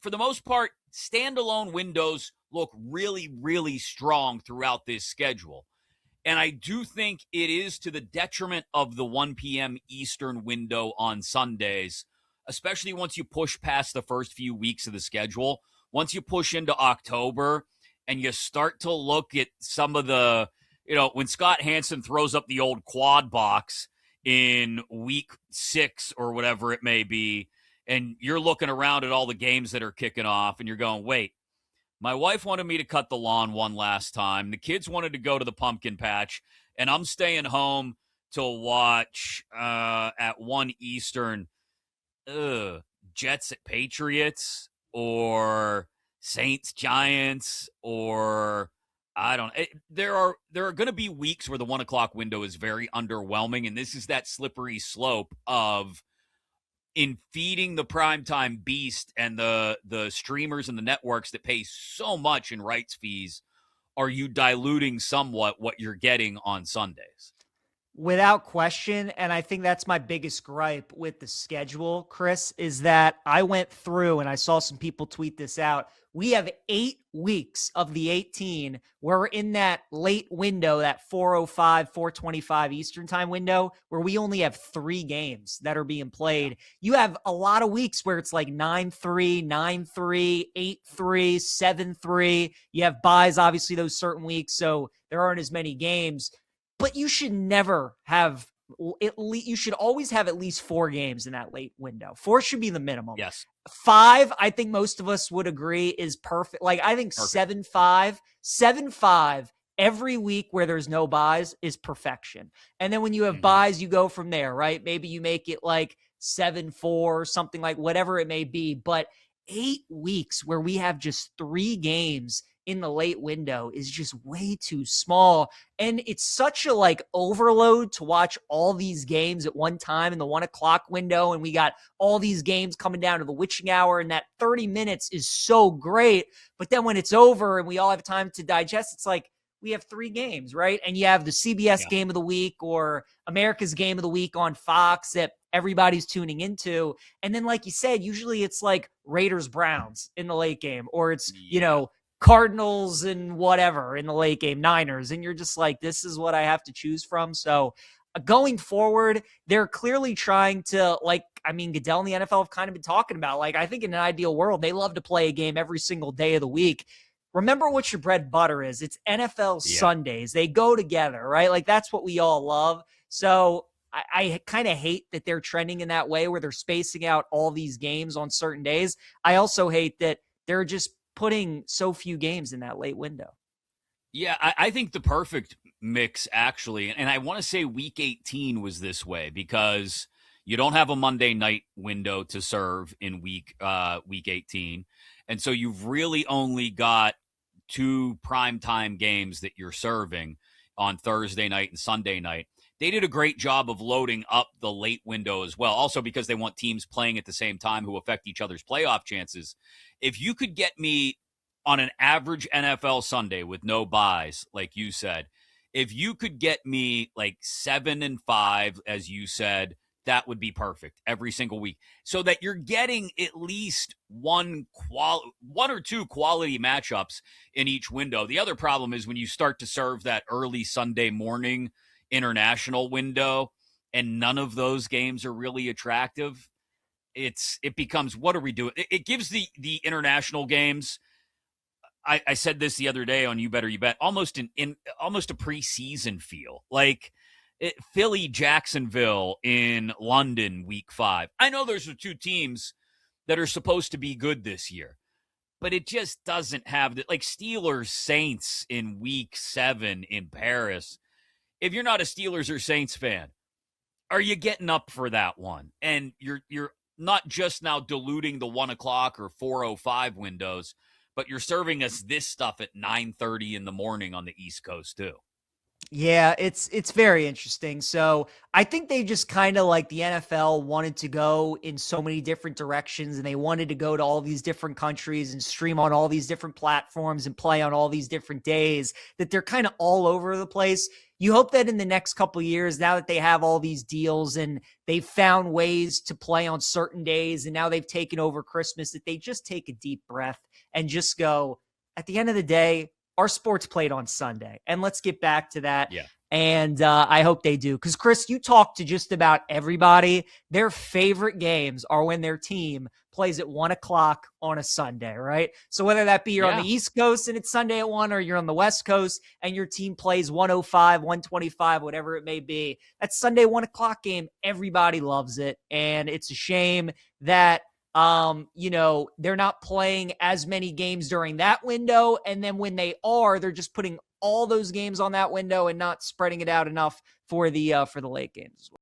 for the most part, standalone windows look really, really strong throughout this schedule. And I do think it is to the detriment of the 1 p.m. Eastern window on Sundays, especially once you push past the first few weeks of the schedule. Once you push into October and you start to look at some of the, when Scott Hansen throws up the old quad box in week 6 or whatever it may be, and you're looking around at all the games that are kicking off and you're going, wait, my wife wanted me to cut the lawn one last time. The kids wanted to go to the pumpkin patch, and I'm staying home to watch at 1 Eastern Jets at Patriots or Saints Giants, or I don't know. There are going to be weeks where the 1 o'clock window is very underwhelming, and this is that slippery slope of, in feeding the primetime beast and the streamers and the networks that pay so much in rights fees, are you diluting somewhat what you're getting on Sundays? Without question, and I think that's my biggest gripe with the schedule, Chris, is that I went through and I saw some people tweet this out. We have 8 weeks of the 18 where we're in that late window, that 4:05, 4:25 Eastern time window, where we only have 3 games that are being played. You have a lot of weeks where it's like 9-3, 9-3, 8-3, 7-3. You have buys, obviously, those certain weeks, so there aren't as many games. But you should never have, you should always have at least 4 games in that late window. 4 should be the minimum. Yes. 5, I think most of us would agree, is perfect. Like, I think 7-5 every week where there's no buys is perfection. And then when you have buys, you go from there, right? Maybe you make it like 7-4, something like whatever it may be. But 8 weeks where we have just 3 games in the late window is just way too small. And it's such a overload to watch all these games at one time in the 1 o'clock window. And we got all these games coming down to the witching hour, and that 30 minutes is so great. But then when it's over and we all have time to digest, it's like we have 3 games, right? And you have the CBS game of the week or America's game of the week on Fox that everybody's tuning into. And then, like you said, usually it's like Raiders Browns in the late game, or it's, Cardinals and whatever in the late game, Niners. And you're just like, this is what I have to choose from. So going forward, they're clearly trying to, Goodell and the NFL have kind of been talking about, I think in an ideal world, they love to play a game every single day of the week. Remember what your bread and butter is. It's NFL Sundays. They go together, right? That's what we all love. So I kind of hate that they're trending in that way where they're spacing out all these games on certain days. I also hate that they're just putting so few games in that late window. Yeah, I think the perfect mix, actually, and I want to say week 18 was this way because you don't have a Monday night window to serve in week 18. And so you've really only got 2 primetime games that you're serving on Thursday night and Sunday night. They did a great job of loading up the late window as well, also because they want teams playing at the same time who affect each other's playoff chances. If you could get me on an average NFL Sunday with no buys, like you said, if you could get me 7-5, as you said, that would be perfect every single week, so that you're getting at least one or 2 quality matchups in each window. The other problem is when you start to serve that early Sunday morning international window and none of those games are really attractive, it becomes, what are we doing? It gives the international games, I said this the other day on You Better You Bet, almost almost a preseason feel. Philly, Jacksonville in London week 5. I know those are 2 teams that are supposed to be good this year, but it just doesn't have the, Steelers, Saints in week 7 in Paris. If you're not a Steelers or Saints fan, are you getting up for that one? And you're not just now diluting the 1 o'clock or 4:05 windows, but you're serving us this stuff at 9:30 in the morning on the East Coast too. Yeah, it's very interesting. So I think they just kind of like the NFL wanted to go in so many different directions, and they wanted to go to all these different countries and stream on all these different platforms and play on all these different days, that they're kind of all over the place. You hope that in the next couple of years, now that they have all these deals and they've found ways to play on certain days, and now they've taken over Christmas, that they just take a deep breath and just go, at the end of the day, our sport's played on Sunday. And let's get back to that. Yeah. And I hope they do. Because, Chris, you talk to just about everybody. Their favorite games are when their team plays at 1 o'clock on a Sunday, right? So whether that be you're on the East Coast and it's Sunday at 1, or you're on the West Coast and your team plays 105, 125, whatever it may be, that Sunday 1 o'clock game, everybody loves it. And it's a shame that they're not playing as many games during that window. And then when they are, they're just putting all those games on that window and not spreading it out enough for the late games as well.